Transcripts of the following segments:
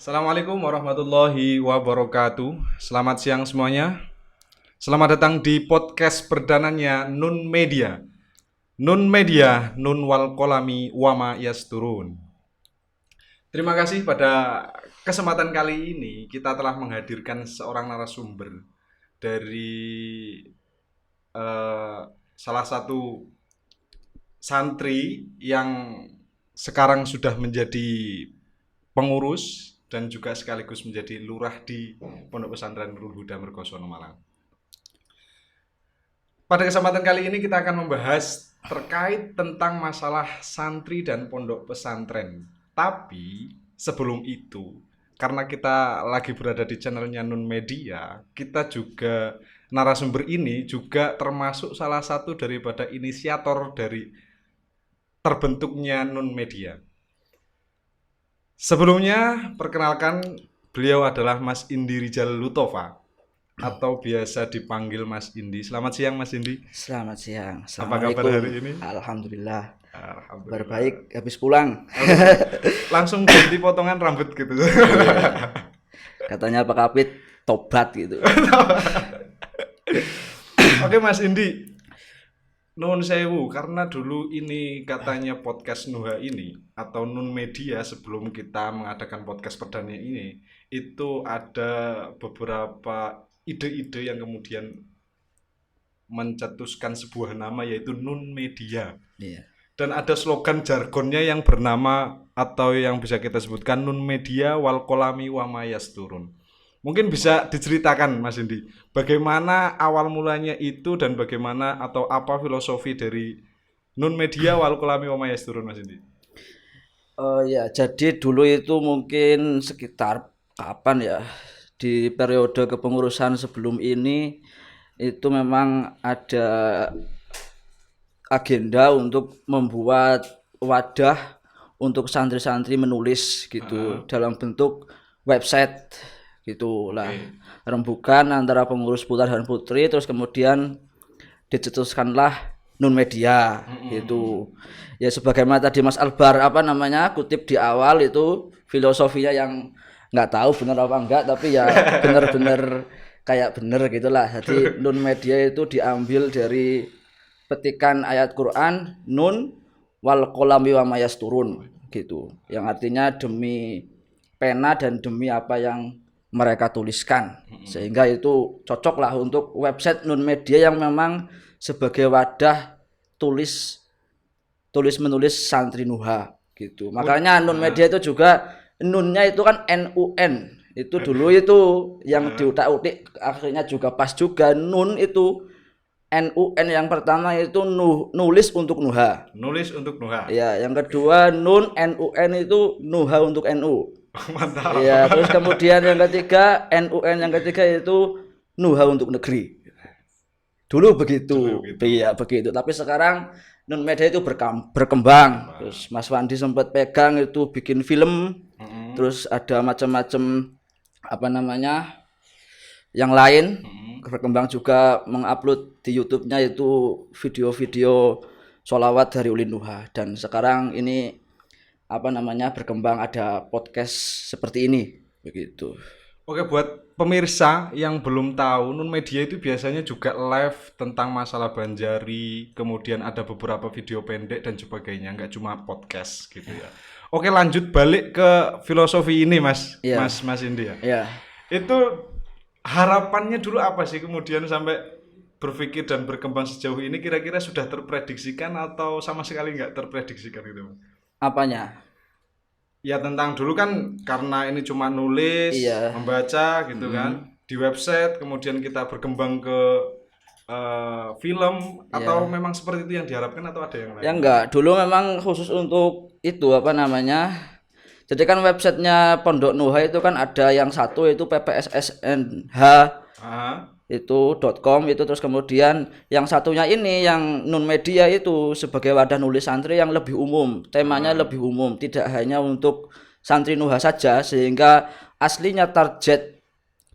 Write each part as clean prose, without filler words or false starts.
Assalamualaikum warahmatullahi wabarakatuh. Selamat siang semuanya. Selamat datang di podcast perdananya Nun Media. Nun Media, Nun wal kolami wama yasturun. Terima kasih pada kesempatan kali ini kita telah menghadirkan seorang narasumber dari salah satu santri yang sekarang sudah menjadi pengurus dan juga sekaligus menjadi lurah di Pondok Pesantren Nurul Huda Mergosono Malang. Pada kesempatan kali ini kita akan membahas terkait tentang masalah santri dan pondok pesantren. Tapi sebelum itu, karena kita lagi berada di channelnya Nun Media, kita juga narasumber ini juga termasuk salah satu daripada inisiator dari terbentuknya Nun Media. Sebelumnya, perkenalkan beliau adalah Mas Indi Rijal Lutova atau biasa dipanggil Mas Indi. Selamat siang Mas Indi. Selamat siang. Apa kabar hari ini? Alhamdulillah. Alhamdulillah. Berbaik, habis pulang. Langsung ganti potongan rambut gitu. Katanya Pak Kapit tobat gitu. Oke Mas Indi. Nun sewu, karena dulu ini katanya podcast Nuha ini atau Nun Media sebelum kita mengadakan podcast perdana ini itu ada beberapa ide-ide yang kemudian mencetuskan sebuah nama yaitu Nun Media. Iya. Dan ada slogan jargonnya yang bernama atau yang bisa kita sebutkan Nun Media wal kolami wa mayasturun. Mungkin bisa diceritakan Mas Indi, bagaimana awal mulanya itu dan bagaimana atau apa filosofi dari Nun Media wal kolami wa mayasturun Mas Indi? Ya, jadi dulu itu mungkin sekitar kapan ya? Di periode kepengurusan sebelum ini itu memang ada agenda untuk membuat wadah untuk santri-santri menulis gitu dalam bentuk website gitulah. Rembukan antara pengurus putra dan putri, terus kemudian dicetuskanlah Nun Media gitu. Ya sebagaimana tadi Mas Albar kutip di awal itu filosofinya yang nggak tahu benar apa enggak, tapi ya benar-benar kayak bener gitulah. Jadi Nun Media itu diambil dari petikan ayat Quran Nun wal kolami wa mayasturun gitu, yang artinya demi pena dan demi apa yang mereka tuliskan, sehingga itu cocok lah untuk website Nun Media yang memang sebagai wadah tulis menulis santri Nuha gitu. Makanya Nun Media itu juga Nunnya itu kan NUN itu dulu itu yang diutak-utik akhirnya juga pas juga. Nun itu NUN yang pertama itu nulis untuk Nuha. Nulis untuk Nuha. Ya, yang kedua Nun NUN itu Nuha untuk NU. Mantap. Ya, terus kemudian yang ketiga NUN yang ketiga itu Nuha untuk negeri. Dulu begitu. Iya, begitu. Tapi sekarang Nun Media itu berkembang. Terus Mas Wandi sempat pegang itu bikin film. Terus ada macam-macam yang lain. Berkembang juga mengupload di YouTube-nya itu video-video sholawat dari Ulin Nuha. Dan sekarang ini berkembang ada podcast seperti ini begitu. Oke, buat pemirsa yang belum tahu, Nun Media itu biasanya juga live tentang masalah Banjari, kemudian ada beberapa video pendek dan sebagainya, nggak cuma podcast gitu ya. Oke, lanjut balik ke filosofi ini Mas, ya. Mas Indi ya. Ya. Itu harapannya dulu apa sih kemudian sampai berpikir dan berkembang sejauh ini, kira-kira sudah terprediksikan atau sama sekali nggak terprediksikan gitu? Apanya? Ya tentang dulu kan karena ini cuma nulis, membaca gitu kan di website, kemudian kita berkembang ke film atau memang seperti itu yang diharapkan atau ada yang lain? Ya enggak, dulu memang khusus untuk itu jadi kan websitenya Pondok Nuha itu kan ada yang satu itu ppssnh itu .com itu, terus kemudian yang satunya ini yang Nun Media itu sebagai wadah nulis santri yang lebih umum, temanya lebih umum, tidak hanya untuk santri Nuha saja, sehingga aslinya target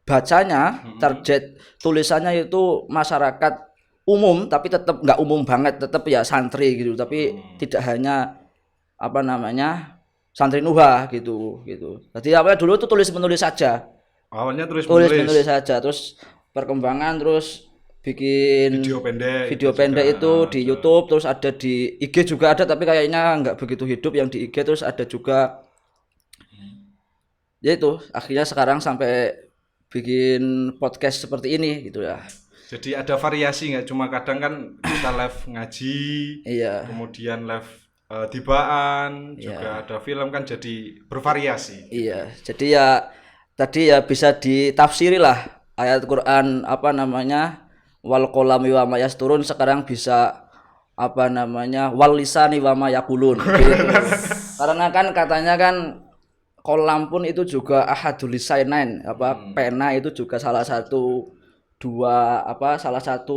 bacanya, target tulisannya itu masyarakat umum, tapi tetap nggak umum banget, tetap ya santri gitu, tapi tidak hanya santri Nuha gitu. Jadi awalnya dulu tuh tulis menulis saja. Awalnya tulis Menulis saja, terus perkembangan terus bikin video pendek itu di YouTube, terus ada di IG juga ada, tapi kayaknya nggak begitu hidup yang di IG. Terus ada juga ya itu akhirnya sekarang sampai bikin podcast seperti ini gitu ya. Jadi ada variasi nggak, cuma kadang kan kita live ngaji, Iya. kemudian live tibaan, juga ada film kan, jadi bervariasi. Iya, jadi ya tadi ya bisa ditafsiri lah ayat Quran apa namanya wal qalami wa ma yasturun, sekarang bisa apa namanya wal lisani wa ma yaqulun gitu. Karena kan katanya kan kolam pun itu juga ahadul lisainain, apa pena itu juga salah satu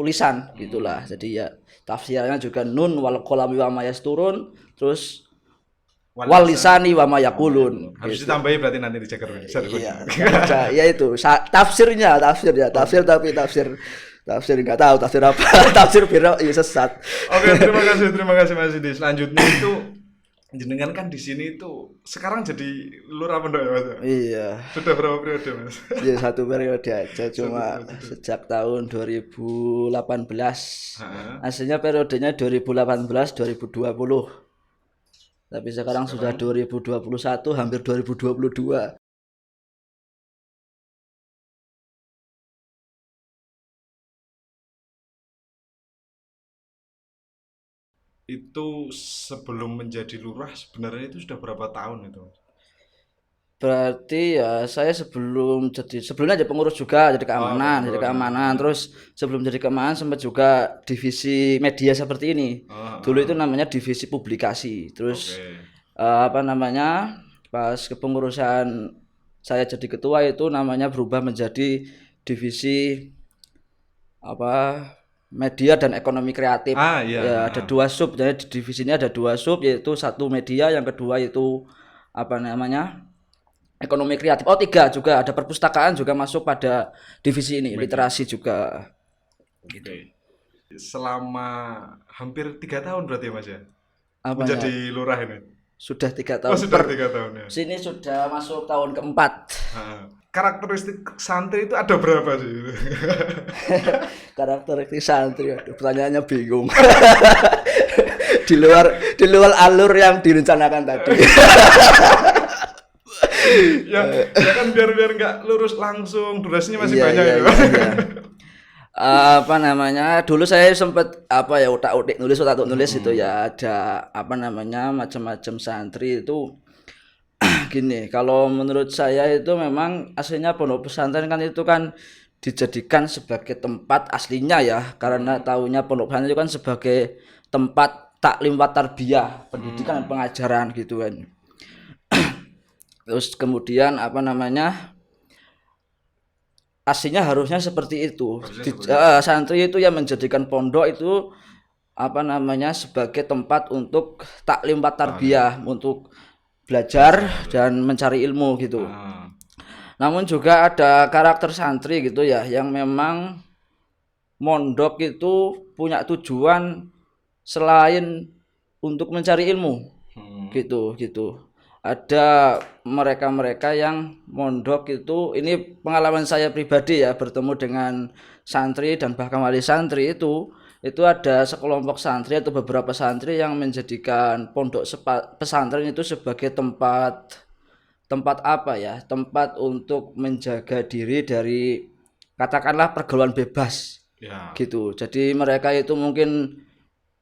lisan gitulah. Jadi ya tafsirnya juga nun wal qalami wa ma yasturun, terus wal lisani wa ma yaqulun. Harus ditambahi berarti nanti di ceker. Iya, ya itu tafsirnya, tafsir tapi tafsir nggak tahu tafsir apa. Tafsir biro ya sesat. Oke, terima kasih Mas Didi. Selanjutnya itu jenengan kan di sini itu sekarang jadi lurah pondok ya Mas? Iya. Sudah berapa periode Mas? Ya satu periode aja, cuma sejak tahun 2018. Aslinya periodenya 2018-2020. Tapi sekarang sudah 2021, hampir 2022. Itu sebelum menjadi lurah sebenarnya itu sudah berapa tahun itu? Berarti ya saya sebelumnya jadi pengurus juga, jadi keamanan, terus sebelum jadi keamanan sempat juga divisi media seperti ini. Dulu itu namanya divisi publikasi. Terus apa namanya? Pas kepengurusan saya jadi ketua itu namanya berubah menjadi divisi apa? Media dan ekonomi kreatif. Ya, ada 2 sub. Jadi di divisi ini ada 2 sub, yaitu satu media, yang kedua itu apa namanya? Ekonomi kreatif. 3 juga ada perpustakaan juga masuk pada divisi ini, literasi juga. Gitu. Selama hampir 3 tahun berarti Mas ya? Apanya? Menjadi lurah ini? Sudah 3 tahun. Sudah 3 tahun ya. Sini sudah masuk tahun keempat. Karakteristik santri itu ada berapa sih? Karakteristik santri, aduh, pertanyaannya bingung. di luar alur yang direncanakan tadi. ya kan biar nggak lurus langsung, durasinya masih banyak ya. Apa namanya, dulu saya sempat utak-utik nulis itu ya, ada apa namanya macam-macam santri itu. Gini, kalau menurut saya itu memang aslinya pondok pesantren kan itu kan dijadikan sebagai tempat aslinya ya, karena tahunya pondok pesantren itu kan sebagai tempat taklim wa tarbiyah, pendidikan dan pengajaran gitu kan. Terus kemudian apa namanya, aslinya harusnya seperti itu. Santri itu yang menjadikan pondok itu apa namanya sebagai tempat untuk taklim wa tarbiyah, untuk belajar dan mencari ilmu gitu. Namun juga ada karakter santri gitu ya, yang memang mondok itu punya tujuan selain untuk mencari ilmu. Gitu. Ada mereka yang mondok itu, ini pengalaman saya pribadi ya, bertemu dengan santri dan bahkan wali santri itu ada sekelompok santri atau beberapa santri yang menjadikan pondok pesantren itu sebagai tempat apa ya, tempat untuk menjaga diri dari katakanlah pergaulan bebas ya. Gitu. Jadi mereka itu mungkin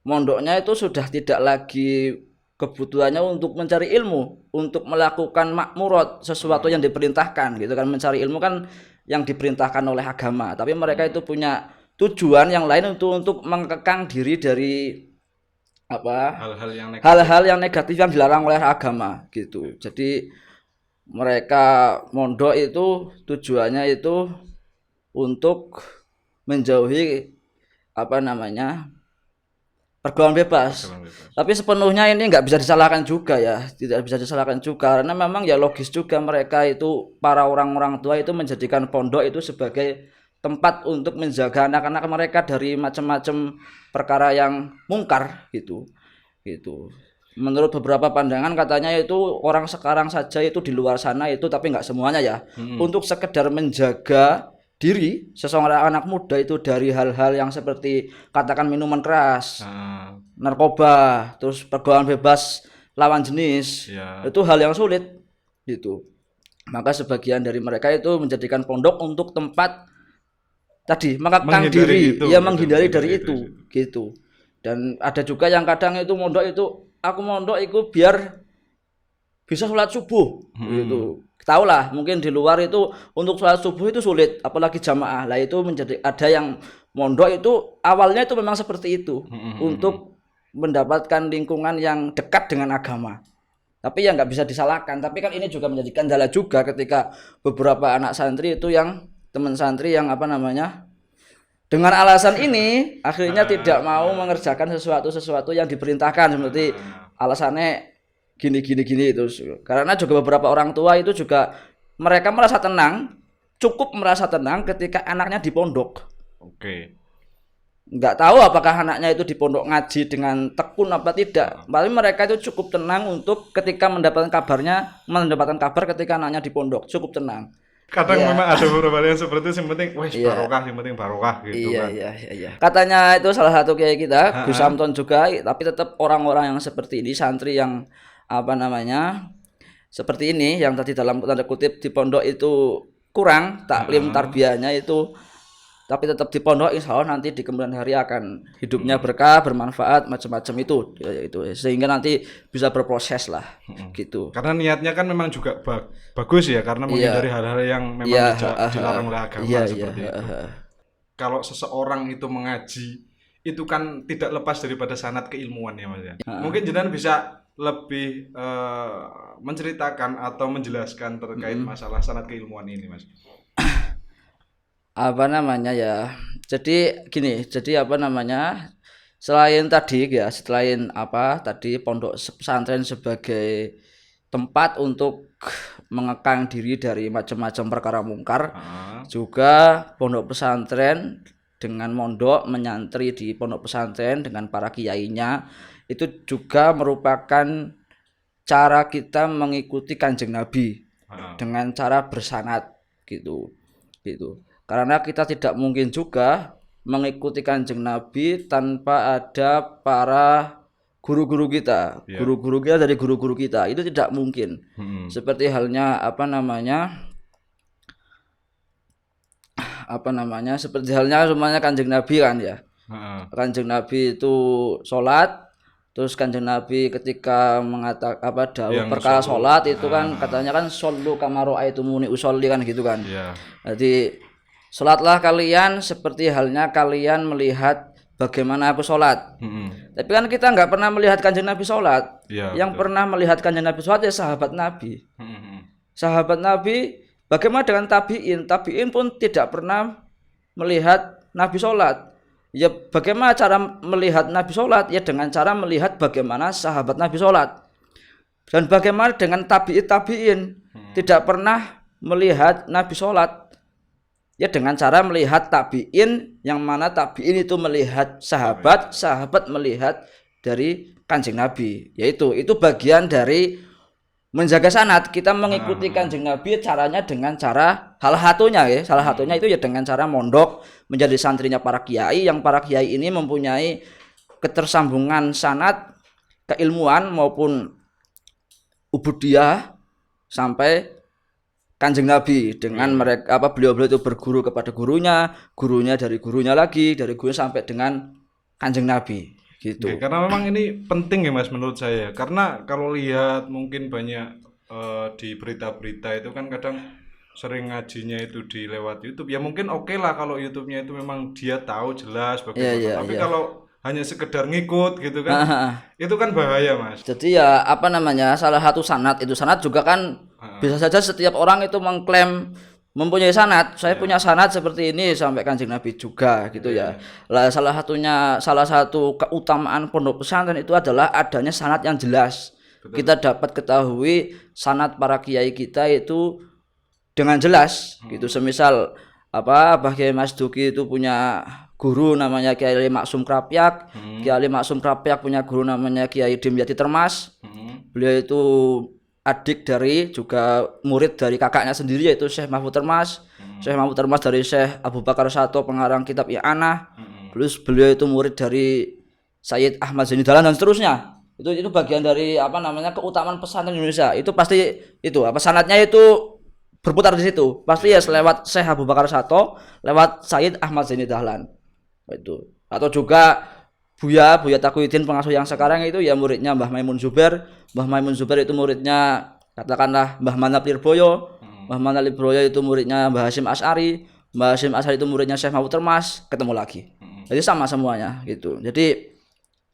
mondoknya itu sudah tidak lagi kebutuhannya untuk mencari ilmu, untuk melakukan makmurat, sesuatu yang diperintahkan gitu kan. Mencari ilmu kan yang diperintahkan oleh agama, tapi mereka itu punya tujuan yang lain untuk mengekang diri dari apa hal-hal yang negatif yang dilarang oleh agama gitu. Jadi mereka mondok itu tujuannya itu untuk menjauhi apa namanya pergaulan bebas. Tapi sepenuhnya ini nggak bisa disalahkan juga ya, tidak bisa disalahkan juga, karena memang ya logis juga mereka itu, para orang-orang tua itu menjadikan pondok itu sebagai tempat untuk menjaga anak-anak mereka dari macam-macam perkara yang mungkar gitu. menurut beberapa pandangan katanya itu orang sekarang saja itu di luar sana itu, tapi nggak semuanya ya, untuk sekedar menjaga diri seseorang anak muda itu dari hal-hal yang seperti katakan minuman keras, narkoba, terus pergaulan bebas lawan jenis, itu hal yang sulit gitu. Maka sebagian dari mereka itu menjadikan pondok untuk tempat tadi mengekang diri, itu, ya menghindari dari itu gitu. Dan ada juga yang kadang itu mondok itu, aku mondok itu biar bisa sholat subuh gitu. Tahulah mungkin di luar itu untuk sholat subuh itu sulit, apalagi jamaah lah, itu menjadi ada yang mondok itu awalnya itu memang seperti itu untuk mendapatkan lingkungan yang dekat dengan agama. Tapi ya nggak bisa disalahkan. Tapi kan ini juga menjadi kendala juga ketika beberapa anak santri itu yang teman santri yang apa namanya dengan alasan ini akhirnya tidak mau mengerjakan sesuatu yang diperintahkan, seperti alasannya gini itu. Karena juga beberapa orang tua itu juga mereka merasa tenang, cukup merasa tenang ketika anaknya di pondok. Nggak tahu apakah anaknya itu di pondok ngaji dengan tekun apa tidak. Tapi mereka itu cukup tenang untuk ketika mendapatkan kabar ketika anaknya di pondok, cukup tenang. Kadang memang ada beberapa yang seperti itu, yang penting barokah gitu kan. Iya. Katanya itu salah satu kiai kita, Gus Samton juga, tapi tetap orang-orang yang seperti ini, santri yang apa namanya seperti ini, yang tadi dalam tanda kutip di pondok itu kurang taklim tarbiyahnya itu, tapi tetap di pondok insya Allah nanti di kemudian hari akan hidupnya berkah, bermanfaat, macam-macam itu sehingga nanti bisa berproses lah gitu. Karena niatnya kan memang juga bagus ya, karena menghindari hal-hal yang memang dilarang oleh agama seperti itu. Kalau seseorang itu mengaji itu kan tidak lepas daripada sanad keilmuan ya Mas ya. Mungkin jenengan bisa lebih menceritakan atau menjelaskan terkait masalah sanad keilmuan ini Mas. Apa namanya ya, jadi gini, jadi apa namanya, selain pondok pesantren sebagai tempat untuk mengekang diri dari macam-macam perkara mungkar, juga pondok pesantren dengan mondok menyantri di pondok pesantren dengan para kiainya itu juga merupakan cara kita mengikuti Kanjeng Nabi dengan cara bersanad gitu. Karena kita tidak mungkin juga mengikuti Kanjeng Nabi tanpa ada para guru-guru kita. Guru-guru kita dari guru-guru kita itu tidak mungkin. Seperti halnya seperti halnya semuanya Kanjeng Nabi kan ya. Kanjeng Nabi itu sholat, terus Kanjeng Nabi ketika mengatakan dawuh perkara sholat itu kan katanya kan shollu kama ra'aitumuni usolli kan gitu kan. Jadi sholatlah kalian seperti halnya kalian melihat bagaimana aku sholat. Tapi kan kita nggak pernah melihat Kanjeng Nabi sholat. Yang pernah melihat Kanjeng Nabi sholat ya sahabat Nabi. Sahabat Nabi, bagaimana dengan tabiin? Tabiin pun tidak pernah melihat Nabi sholat. Ya bagaimana cara melihat Nabi sholat? Ya dengan cara melihat bagaimana sahabat Nabi sholat. Dan bagaimana dengan tabiin? Tidak pernah melihat Nabi sholat. Ya dengan cara melihat tabiin, yang mana tabiin itu melihat sahabat melihat dari Kanjeng Nabi. Yaitu itu bagian dari menjaga sanad. Kita mengikuti Kanjeng Nabi caranya dengan cara salah satunya itu ya dengan cara mondok menjadi santrinya para kiai, yang para kiai ini mempunyai ketersambungan sanad keilmuan maupun ubudiyah sampai Kanjeng Nabi dengan mereka beliau-beliau itu berguru kepada gurunya dari gurunya lagi, dari gurunya sampai dengan Kanjeng Nabi gitu. Karena memang ini penting ya Mas menurut saya. Karena kalau lihat mungkin banyak di berita-berita itu kan kadang sering ngajinya itu di lewat YouTube. Ya mungkin oke lah kalau YouTube-nya itu memang dia tahu jelas bagaimana. Tapi kalau hanya sekedar ngikut gitu kan, itu kan bahaya Mas. Jadi ya salah satu sanad juga kan bisa saja setiap orang itu mengklaim mempunyai sanad. Saya punya sanad seperti ini sampai Kanjeng Nabi juga gitu ya. Lah salah satu keutamaan pondok pesantren itu adalah adanya sanad yang jelas. Kita dapat ketahui sanad para kiai kita itu dengan jelas gitu. Semisal Mbah Kiai Mas Duki itu punya guru namanya Kiai Ali Maksum Krapyak. Kiai Ali Maksum Krapyak punya guru namanya Kiai Dimyati Termas. Beliau itu adik dari juga murid dari kakaknya sendiri yaitu Syekh Mahfud Termas. Syekh Mahfud Termas dari Syekh Abu Bakar Sato pengarang kitab I'anah. Terus beliau itu murid dari Sayyid Ahmad Zaini Dahlan dan seterusnya. Itu bagian dari apa namanya keutamaan pesantren Indonesia. Itu pasti itu apa sanadnya itu berputar di situ. Pasti ya lewat Syekh Abu Bakar Sato, lewat Sayyid Ahmad Zaini Dahlan. Itu. Atau juga Buya Taqiyuddin pengasuh yang sekarang itu ya muridnya Mbah Maimun Zubair. Mbah Maimun Zubair itu muridnya katakanlah Mbah Manap Lirboyo. Mbah Manap Lirboyo itu muridnya Mbah Hasyim Asy'ari. Mbah Hasyim Asy'ari itu muridnya Syekh Mahfud Termas, ketemu lagi. Jadi sama semuanya gitu. Jadi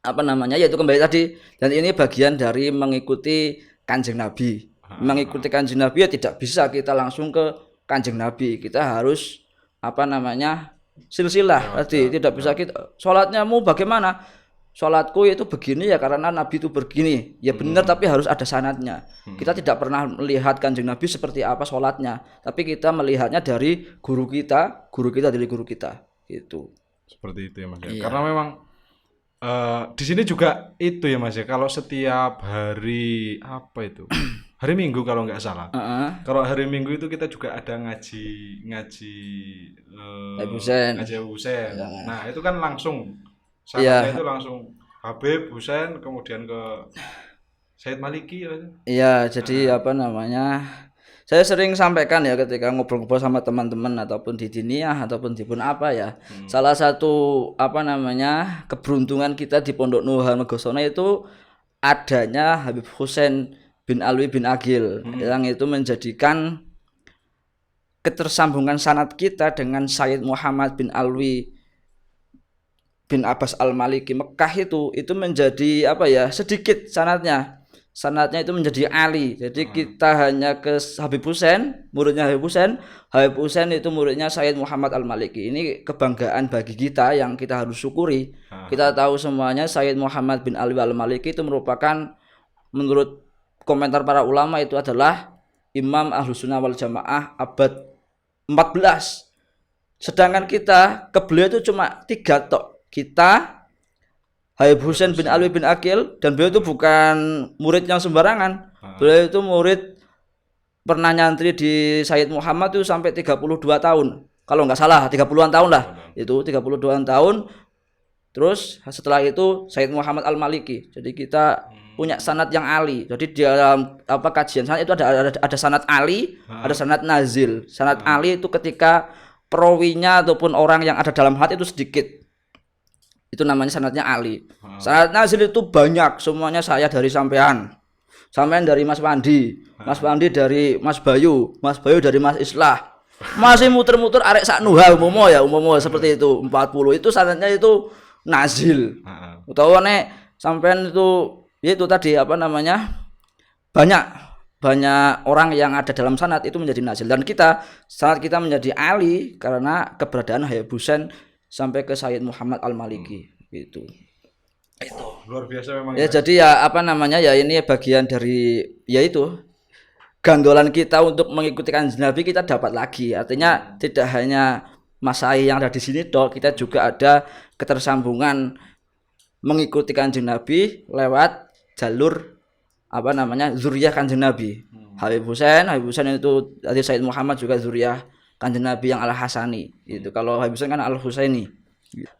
apa namanya yaitu kembali tadi dan ini bagian dari mengikuti Kanjeng Nabi. Mengikuti Kanjeng Nabi ya tidak bisa kita langsung ke Kanjeng Nabi. Kita harus apa namanya silsilah tadi tidak bisa kita sholatnya mau bagaimana sholatku itu begini ya karena Nabi itu begini ya benar tapi harus ada sanadnya. Kita tidak pernah melihat Kanjeng Nabi seperti apa sholatnya tapi kita melihatnya dari guru kita dari guru kita gitu seperti itu ya Mas ya. Karena memang di sini juga itu ya Mas ya kalau setiap hari apa itu hari Minggu kalau nggak salah. Kalau hari Minggu itu kita juga ada ngaji Husain. Nah, itu kan langsung sanadnya itu langsung Habib Husain kemudian ke Said Maliki ya. Iya, jadi apa namanya? Saya sering sampaikan ya ketika ngobrol-ngobrol sama teman-teman ataupun di diniyah ataupun di pun apa ya. Salah satu apa namanya? Keberuntungan kita di Pondok Nuh Harmagosona itu adanya Habib Husain bin Alwi bin Agil yang itu menjadikan ketersambungan sanad kita dengan Sayyid Muhammad bin Alwi bin Abbas Al-Maliki Mekah itu menjadi apa ya sedikit sanadnya itu menjadi Ali. Jadi kita hanya ke Habib Husain, muridnya Habib Husain itu muridnya Sayyid Muhammad Al-Maliki. Ini kebanggaan bagi kita yang kita harus syukuri. Kita tahu semuanya Sayyid Muhammad bin Alwi Al-Maliki itu merupakan menurut komentar para ulama itu adalah Imam Ahlussunnah wal Jamaah abad 14. Sedangkan kita ke beliau itu cuma 3 tok. Kita Habib Husain bin Alwi bin Aqil dan beliau itu bukan murid yang sembarangan. Beliau itu murid pernah nyantri di Sayyid Muhammad itu sampai 32 tahun. Kalau nggak salah 30-an tahun lah. Itu 32-an tahun. Terus setelah itu Sayyid Muhammad Al-Maliki. Jadi kita punya sanad yang ali. Jadi di dalam apa kajian sanad itu ada sanad ali, ada sanad nazil. Sanad ali itu ketika perawinya ataupun orang yang ada dalam hati itu sedikit. Itu namanya sanadnya ali. Sanad nazil itu banyak, semuanya saya dari sampean dari Mas Pandi, Mas Pandi dari Mas Bayu dari Mas Islah. Masih muter-muter arek sak nuha umomo seperti itu 40 itu sanadnya itu nazil. Utawa nek sampean itu itu tadi apa namanya banyak orang yang ada dalam sanad itu menjadi nazil dan sanad kita menjadi ali karena keberadaan Habib Husain sampai ke Sayyid Muhammad Al-Maliki gitu. Itu luar biasa memang ya. Jadi ya apa namanya ya ini bagian dari ya itu gandolan kita untuk mengikuti Kanjeng Nabi kita dapat lagi. Artinya tidak hanya masai yang ada di sini dok, kita juga ada ketersambungan mengikuti Kanjeng Nabi lewat jalur apa namanya zuriyah Kanjeng Nabi. Habib Husain itu dari Sayyid Muhammad juga zuriyah Kanjeng Nabi yang Al-Hasani. Itu kalau Habib Husain kan Al-Husaini.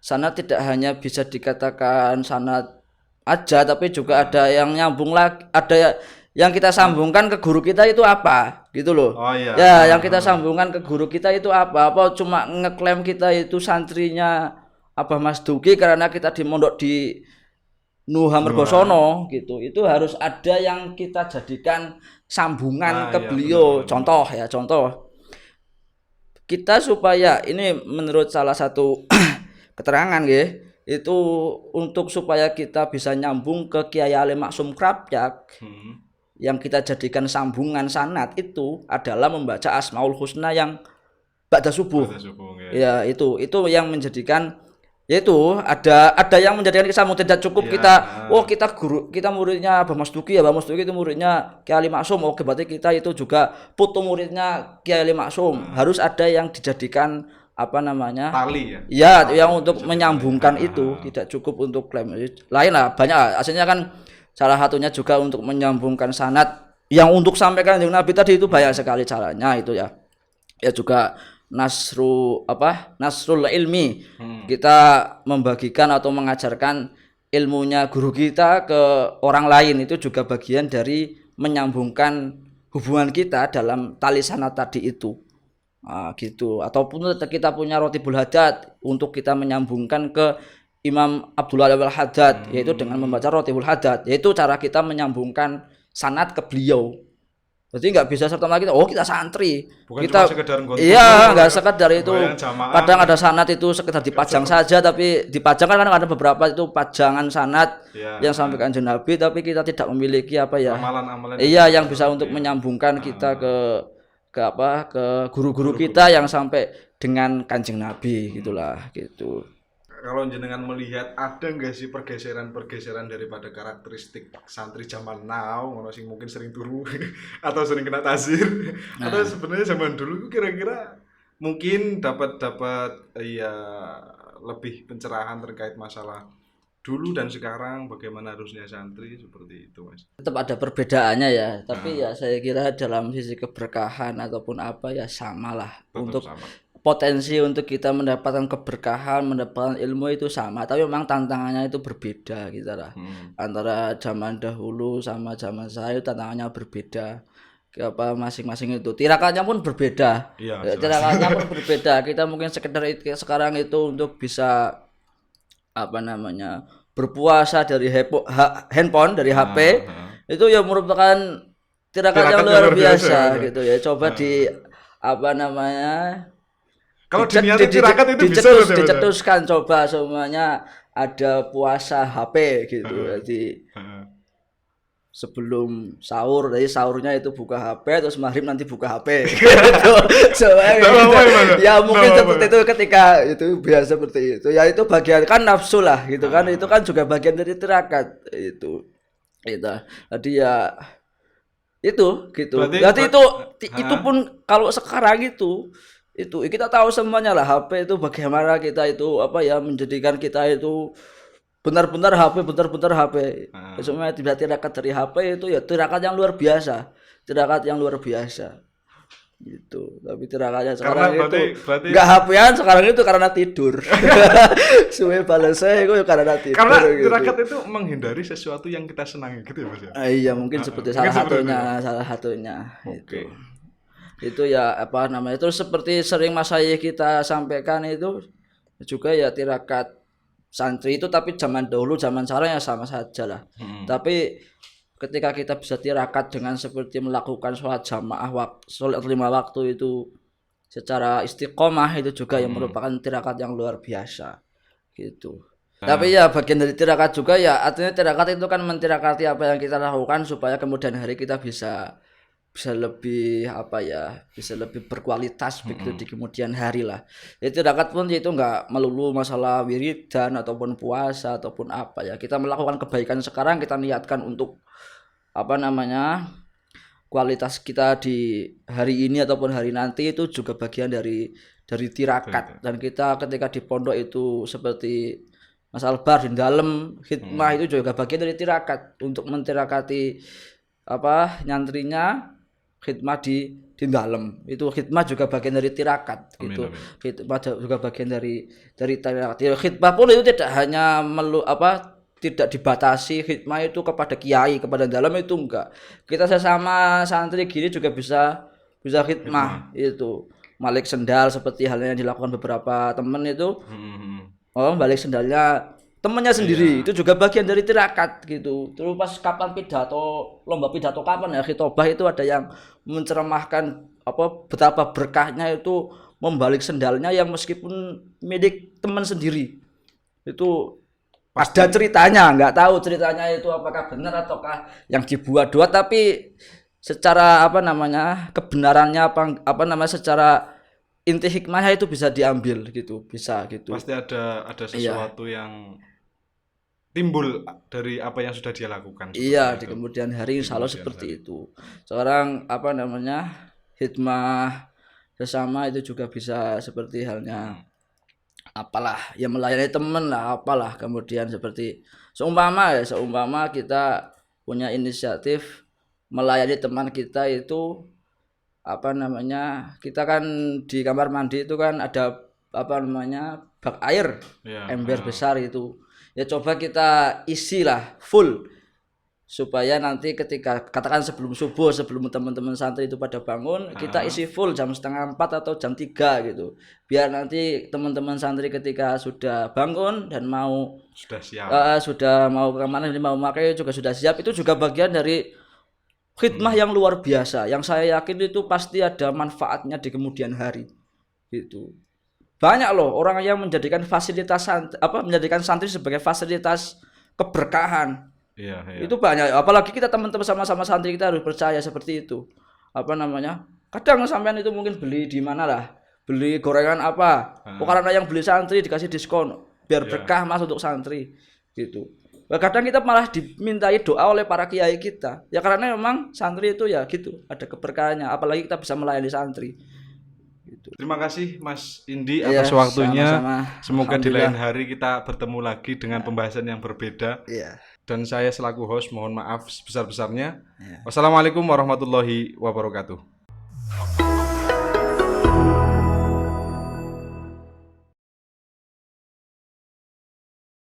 Sanad tidak hanya bisa dikatakan sanad aja tapi juga ada yang nyambung lagi, ada yang kita sambungkan ke guru kita itu apa gitu loh. Ya, yang kita sambungkan ke guru kita itu apa cuma ngeklaim kita itu santrinya Abah Mas Duki karena kita di mondok di Nuh Harmagosona gitu. Itu harus ada yang kita jadikan sambungan ke beliau. Contoh kita supaya ini menurut salah satu keterangan ya, itu untuk supaya kita bisa nyambung ke Kiai Ali Maksum Krapyak yang kita jadikan sambungan sanad itu adalah membaca Asmaul Husna yang ba'da subuh. Ya, itu yang menjadikan yaitu ada yang menjadikan kita tidak cukup kita muridnya Abah Mas Duki itu muridnya Kiai Ali Maksum. Berarti kita itu juga putu muridnya Kiai Ali Maksum. Harus ada yang dijadikan apa namanya? Tali ya. Ya, yang untuk menyambungkan itu tidak cukup untuk klaim. Lain lah, banyak. Aslinya kan salah satunya juga untuk menyambungkan sanad yang untuk sampaikan Kanjeng Nabi tadi itu banyak sekali caranya itu ya. Ya juga nasrul ilmi. Kita membagikan atau mengajarkan ilmunya guru kita ke orang lain itu juga bagian dari menyambungkan hubungan kita dalam tali sanad tadi itu. Gitu. Ataupun kita punya Rotibul Haddad untuk kita menyambungkan ke Imam Abdullah al-Haddad, yaitu dengan membaca Rotibul Haddad, yaitu cara kita menyambungkan sanad ke beliau. Jadi nggak bisa serta merta kita santri. Bukan kita cuma sekedar iya, nggak sekedar itu. Jamaah. Kadang ada sanad itu sekedar dipajang saja, tapi dipajang kan ada beberapa itu pajangan sanad yang sampai Kanjeng Nabi, tapi kita tidak memiliki amalan-amalan yang bisa untuk menyambungkan kita ke guru-guru kita yang sampai dengan Kanjeng Nabi gitulah gitu. Kalau jenengan melihat ada nggak sih pergeseran daripada karakteristik santri zaman now, ngono sing mungkin sering turu atau sering kena tasir, atau sebenarnya zaman dulu kira-kira mungkin dapat ya lebih pencerahan terkait masalah dulu dan sekarang bagaimana harusnya santri seperti itu, Mas? Tetap ada perbedaannya ya, tapi ya saya kira dalam sisi keberkahan ataupun apa ya samalah. Untuk sama. Potensi untuk kita mendapatkan keberkahan, mendapatkan ilmu itu sama, tapi memang tantangannya itu berbeda gitu lah. Antara zaman dahulu sama zaman saya tantangannya berbeda. Masing-masing itu tirakatnya pun berbeda. Tirakatnya pun berbeda. Kita mungkin sekedar sekarang itu untuk bisa berpuasa dari handphone, dari HP itu ya merupakan tirakat yang luar biasa gitu ya. Coba kalau diniatin tirakat itu bisa dicetuskan, coba semuanya ada puasa HP gitu. Jadi sebelum sahur, jadi sahurnya itu buka HP, terus maghrib nanti buka HP gitu. Ya mungkin seperti itu ketika itu biasa seperti itu. Ya itu bagian kan nafsu lah gitu kan. Itu kan juga bagian dari tirakat itu. Jadi ya itu gitu. Berarti itu pun kalau sekarang itu kita tahu semuanya lah, HP itu bagaimana kita itu menjadikan kita itu benar-benar HP. Semuanya tidak tirakat dari HP itu ya tirakat yang luar biasa. Gitu. Tapi tirakatnya sekarang berarti enggak HP-an sekarang itu karena tidur. Suwe balesnya itu karena tidur. Karena tirakat itu menghindari sesuatu yang kita senangi gitu ya, Mas ya. Iya, mungkin seperti salah satunya. Okay. Itu ya terus seperti sering Mas Haye kita sampaikan itu juga ya tirakat santri itu, tapi zaman dahulu zaman sekarang ya sama saja lah. Tapi ketika kita bisa tirakat dengan seperti melakukan sholat jamaah, sholat 5 waktu itu secara istiqomah, itu juga yang merupakan tirakat yang luar biasa gitu. Tapi ya bagian dari tirakat juga ya, artinya tirakat itu kan mentirakati apa yang kita lakukan supaya kemudian hari kita bisa lebih bisa lebih berkualitas begitu di kemudian hari lah. Jadi tirakat pun itu enggak melulu masalah wiridan ataupun puasa ataupun kita melakukan kebaikan sekarang, kita niatkan untuk kualitas kita di hari ini ataupun hari nanti itu juga bagian dari tirakat. Dan kita ketika di pondok itu seperti Mas Albar di dalam khidmah itu juga bagian dari tirakat, untuk mentirakati nyantrinya khidmah di dalam. Itu khidmah juga bagian dari tirakat gitu. Khidmah juga bagian dari tirakat. Khidmah pun itu tidak hanya tidak dibatasi khidmah itu kepada kiai, kepada dalam itu enggak. Kita sesama santri gini juga bisa khidmah itu. Malik sendal seperti halnya yang dilakukan beberapa teman itu. Balik sendalnya temannya sendiri, itu juga bagian dari tirakat gitu. Terus pas kapan lomba pidato kapan ya khitobah itu ada yang mencermahkan betapa berkahnya itu membalik sendalnya yang meskipun milik teman sendiri. Itu ada ceritanya, nggak tahu ceritanya itu apakah benar ataukah yang dibuat-buat, tapi secara kebenarannya secara inti hikmahnya itu bisa diambil gitu, bisa gitu. Pasti ada sesuatu yang timbul dari apa yang sudah dia lakukan. Iya, di kemudian hari insya Allah seperti itu. Sekarang sesama itu juga bisa seperti halnya apalah ya melayani teman lah apalah, kemudian seperti seumpama kita punya inisiatif melayani teman kita itu apa namanya, kita kan di kamar mandi itu kan ada apa namanya bak air Ya, ember besar itu, ya coba kita isilah full supaya nanti ketika katakan sebelum subuh, sebelum teman-teman santri itu pada bangun, kita isi full jam 3:30 atau jam 3 gitu, biar nanti teman-teman santri ketika sudah bangun dan mau sudah siap. sudah mau kemana, mau pakai juga sudah siap. Itu juga bagian dari khidmah yang luar biasa, yang saya yakin itu pasti ada manfaatnya di kemudian hari gitu. Banyak loh orang yang menjadikan fasilitas menjadikan santri sebagai fasilitas keberkahan. Iya. Itu banyak, apalagi kita teman-teman sama-sama santri, kita harus percaya seperti itu. Apa namanya? Kadang sampean itu mungkin beli di mana lah, beli gorengan apa, karena yang beli santri dikasih diskon biar berkah mas untuk santri gitu. Kadang kita malah dimintai doa oleh para kiai kita. Ya karena memang santri itu ya gitu, ada keberkahannya, apalagi kita bisa melayani santri. Gitu. Terima kasih Mas Indi atas waktunya. Semoga di lain hari kita bertemu lagi dengan pembahasan yang berbeda. Dan saya selaku host mohon maaf sebesar-besarnya. Wassalamualaikum warahmatullahi wabarakatuh.